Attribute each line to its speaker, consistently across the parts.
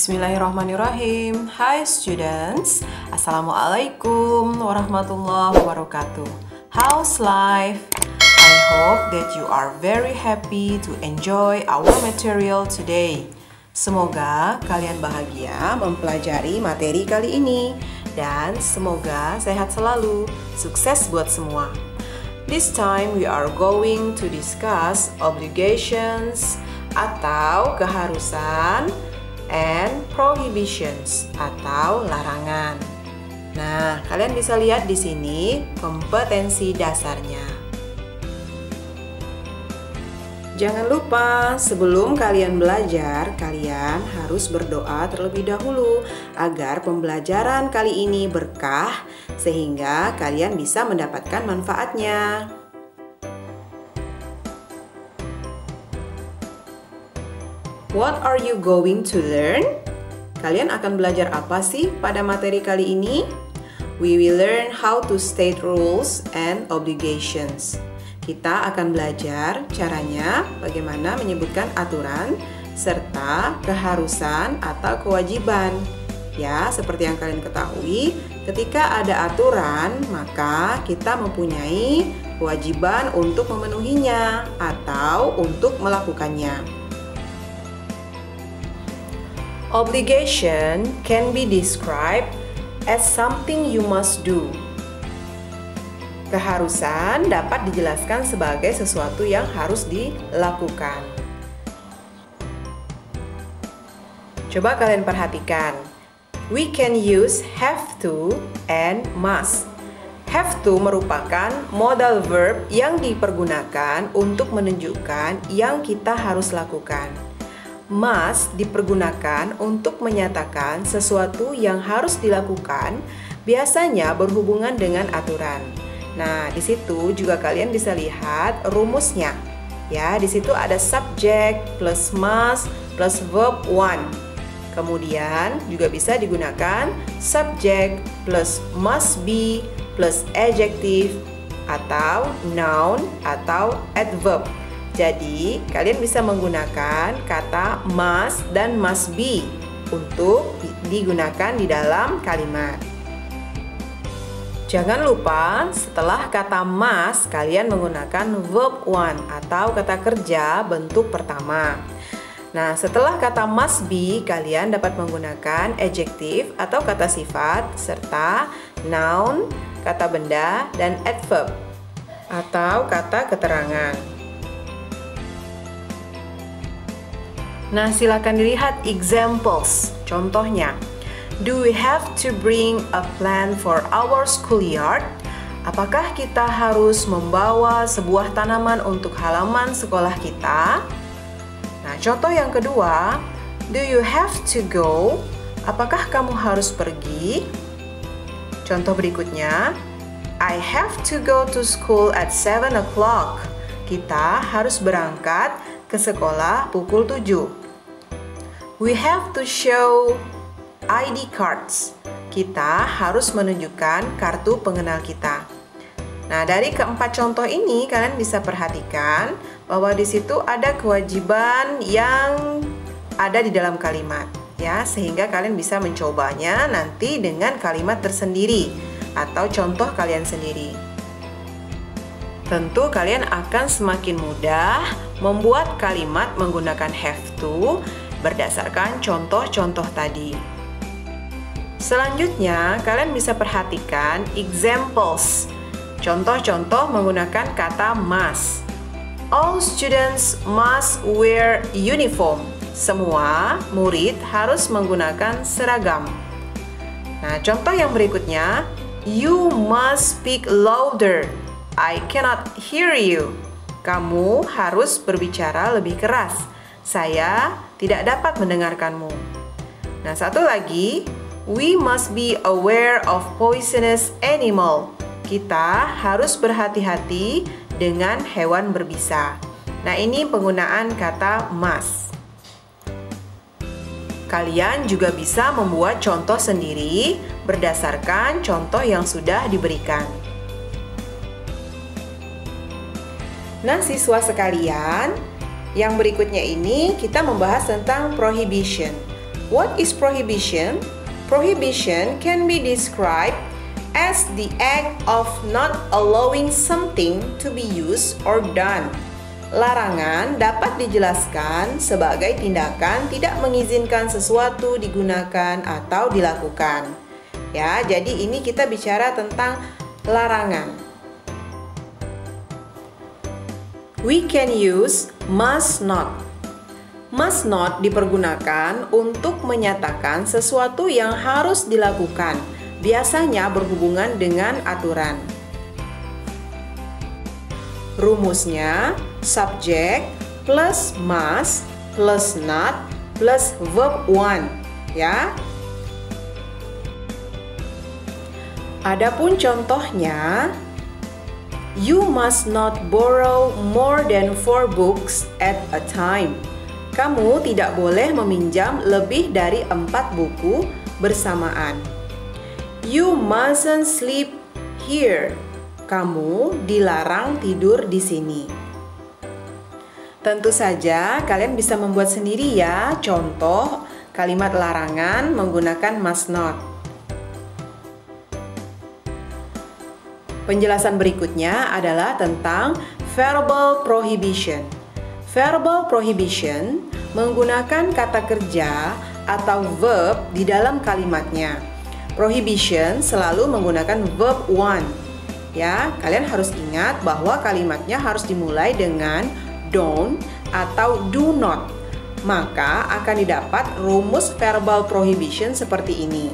Speaker 1: Bismillahirrahmanirrahim. Hi students, Assalamualaikum warahmatullahi wabarakatuh. How's life? I hope that you are very happy to enjoy our material today. Semoga kalian bahagia mempelajari materi kali ini dan semoga sehat selalu. Sukses buat semua. This time we are going to discuss obligations atau keharusan and prohibitions atau larangan. Nah, kalian bisa lihat di sini kompetensi dasarnya. Jangan lupa, sebelum kalian belajar, kalian harus berdoa terlebih dahulu agar pembelajaran kali ini berkah sehingga kalian bisa mendapatkan manfaatnya. What are you going to learn? Kalian akan belajar apa sih pada materi kali ini? We will learn how to state rules and obligations. Kita akan belajar caranya bagaimana menyebutkan aturan serta keharusan atau kewajiban. Ya, seperti yang kalian ketahui, ketika ada aturan, maka kita mempunyai kewajiban untuk memenuhinya atau untuk melakukannya. Obligation can be described as something you must do. Keharusan dapat dijelaskan sebagai sesuatu yang harus dilakukan. Coba kalian perhatikan. We can use have to and must. Have to merupakan modal verb yang dipergunakan untuk menunjukkan yang kita harus lakukan. Must dipergunakan untuk menyatakan sesuatu yang harus dilakukan, biasanya berhubungan dengan aturan. Nah, di situ juga kalian bisa lihat rumusnya. Ya, di situ ada subject plus must plus verb one. Kemudian juga bisa digunakan subject plus must be plus adjective atau noun atau adverb. Jadi, kalian bisa menggunakan kata must dan must be untuk digunakan di dalam kalimat. Jangan lupa, setelah kata must, kalian menggunakan verb one atau kata kerja bentuk pertama. Nah, setelah kata must be, kalian dapat menggunakan adjective atau kata sifat, serta noun, kata benda, dan adverb atau kata keterangan. Nah, silakan dilihat examples, contohnya. Do we have to bring a plant for our schoolyard? Apakah kita harus membawa sebuah tanaman untuk halaman sekolah kita? Nah, contoh yang kedua, do you have to go? Apakah kamu harus pergi? Contoh berikutnya, I have to go to school at 7 o'clock. Kita harus berangkat ke sekolah pukul 7. We have to show ID cards. Kita harus menunjukkan kartu pengenal kita. Nah, dari keempat contoh ini kalian bisa perhatikan bahwa di situ ada kewajiban yang ada di dalam kalimat, ya, sehingga kalian bisa mencobanya nanti dengan kalimat tersendiri atau contoh kalian sendiri. Tentu kalian akan semakin mudah membuat kalimat menggunakan have to berdasarkan contoh-contoh tadi. Selanjutnya, kalian bisa perhatikan examples, contoh-contoh menggunakan kata must. All students must wear uniform. Semua murid harus menggunakan seragam. Nah, contoh yang berikutnya, you must speak louder. I cannot hear you. Kamu harus berbicara lebih keras. Saya tidak dapat mendengarkanmu. Nah, satu lagi, we must be aware of poisonous animal. Kita harus berhati-hati dengan hewan berbisa. Nah, ini penggunaan kata must. Kalian juga bisa membuat contoh sendiri berdasarkan contoh yang sudah diberikan. Nah, siswa sekalian, yang berikutnya ini kita membahas tentang prohibition. What is prohibition? Prohibition can be described as the act of not allowing something to be used or done. Larangan dapat dijelaskan sebagai tindakan tidak mengizinkan sesuatu digunakan atau dilakukan. Ya, jadi ini kita bicara tentang larangan. We can use must not. Must not dipergunakan untuk menyatakan sesuatu yang harus dilakukan, biasanya berhubungan dengan aturan. Rumusnya, subject plus must plus not plus verb one, ya. Adapun contohnya, you must not borrow more than 4 books at a time. Kamu tidak boleh meminjam lebih dari 4 buku bersamaan. You mustn't sleep here. Kamu dilarang tidur di sini. Tentu saja kalian bisa membuat sendiri ya contoh kalimat larangan menggunakan must not. Penjelasan berikutnya adalah tentang verbal prohibition. Verbal prohibition menggunakan kata kerja atau verb di dalam kalimatnya. Prohibition selalu menggunakan verb one. Ya, kalian harus ingat bahwa kalimatnya harus dimulai dengan don't atau do not. Maka akan didapat rumus verbal prohibition seperti ini.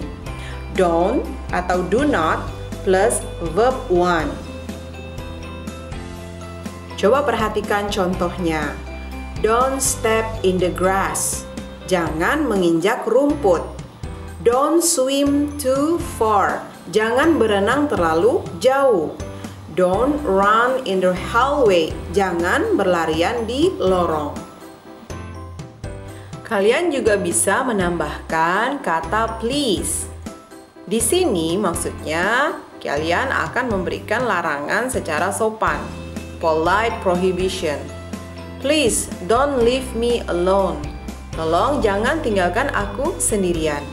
Speaker 1: Don't atau do not plus verb one. Coba perhatikan contohnya. Don't step in the grass. Jangan menginjak rumput. Don't swim too far. Jangan berenang terlalu jauh. Don't run in the hallway. Jangan berlarian di lorong. Kalian juga bisa menambahkan kata please. Di sini maksudnya kalian akan memberikan larangan secara sopan. Polite prohibition. Please don't leave me alone. Tolong jangan tinggalkan aku sendirian.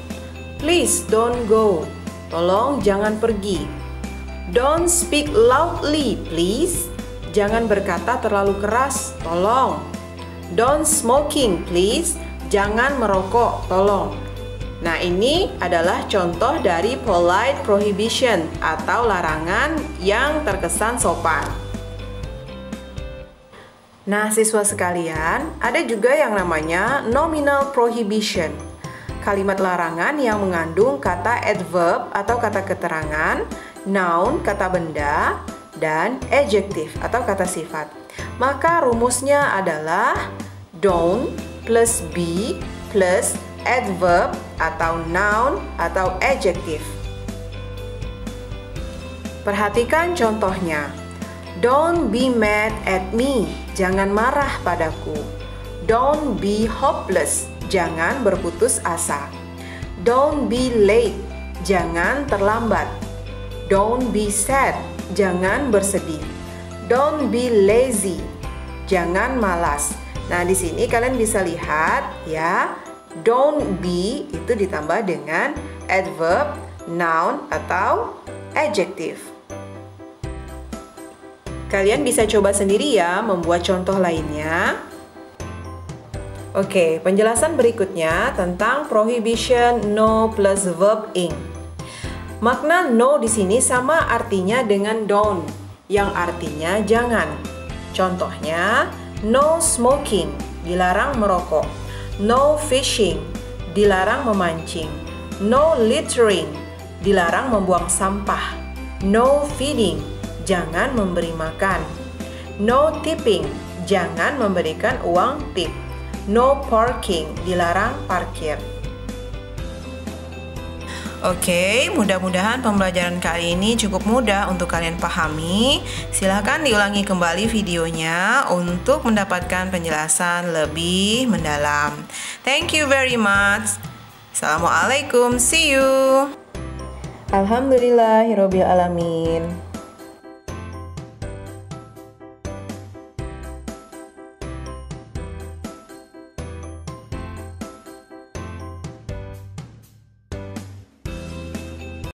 Speaker 1: Please don't go. Tolong jangan pergi. Don't speak loudly, please. Jangan berkata terlalu keras, tolong. Don't smoking, please. Jangan merokok, tolong. Nah, ini adalah contoh dari polite prohibition atau larangan yang terkesan sopan. Nah, siswa sekalian, ada juga yang namanya nominal prohibition. Kalimat larangan yang mengandung kata adverb atau kata keterangan, noun kata benda, dan adjective atau kata sifat. Maka rumusnya adalah don't plus be plus adverb atau noun atau adjective. Perhatikan contohnya. Don't be mad at me. Jangan marah padaku. Don't be hopeless. Jangan berputus asa. Don't be late. Jangan terlambat. Don't be sad. Jangan bersedih. Don't be lazy. Jangan malas. Nah, di sini kalian bisa lihat ya, don't be itu ditambah dengan adverb, noun atau adjective. Kalian bisa coba sendiri ya membuat contoh lainnya. Oke, penjelasan berikutnya tentang prohibition no plus verb ing. Makna no di sini sama artinya dengan don't, yang artinya jangan. Contohnya, no smoking, dilarang merokok. No fishing, dilarang memancing. No littering, dilarang membuang sampah. No feeding, jangan memberi makan. No tipping, jangan memberikan uang tip. No parking, dilarang parkir. Oke, mudah-mudahan pembelajaran kali ini cukup mudah untuk kalian pahami. Silahkan diulangi kembali videonya untuk mendapatkan penjelasan lebih mendalam. Thank you very much. Assalamualaikum, see you. Alhamdulillahirobbilalamin.